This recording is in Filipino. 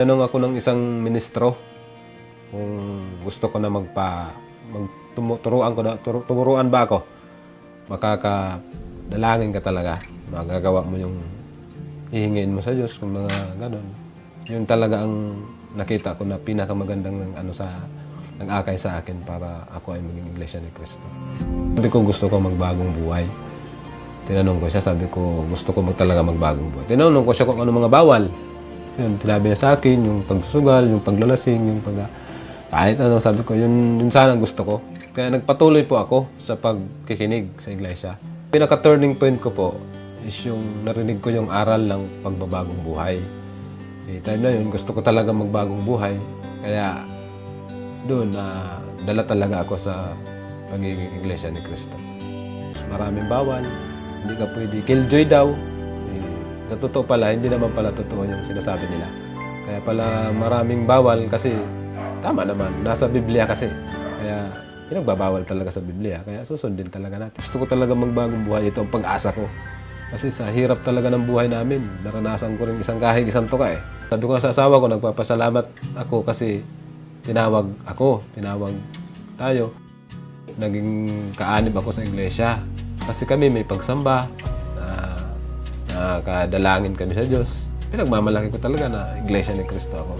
Tanong ako ng isang ministro kung gusto ko na turuan ba ako? Makakadalangin ka talaga. Magagawa mo yung hihingin mo sa Diyos, kung mga ganon. Yun talaga ang nakita ko na pinakamagandang nag-akay sa akin para ako ay maging Iglesia ni Cristo. Sabi ko gusto ko magbagong buhay. Tinanong ko siya, sabi ko gusto ko talaga magbagong buhay. Tinanong ko siya kung ano mga bawal. Yun, tinabi niya sa akin, yung pagsusugal, yung paglalasing, yung kahit ano, sabi ko, yun sana gusto ko. Kaya nagpatuloy po ako sa pagkikinig sa iglesia. Pinaka-turning point ko po is yung narinig ko yung aral ng pagbabagong buhay. Time na yun, gusto ko talaga magbagong buhay. Kaya doon, dala talaga ako sa pagiging Iglesia ni Cristo. Maraming bawal, hindi ka pwede. Killjoy daw. Sa totoo pala, hindi naman pala totoo yung sinasabi nila. Kaya pala maraming bawal kasi tama naman, nasa Biblia kasi. Kaya pinagbabawal talaga sa Biblia. Kaya susundin talaga natin. Gusto ko talaga magbagong buhay. Ito ang pag-asa ko. Kasi sa hirap talaga ng buhay namin, naranasan ko rin isang kahig, isang tuka eh. Sabi ko sa asawa ko, nagpapasalamat ako kasi tinawag tayo. Naging kaanib ako sa iglesia. Kasi kami may pagsamba, nakadalangin kami sa Diyos. Pinagmamalaki ko talaga na Iglesia ni Cristo ako.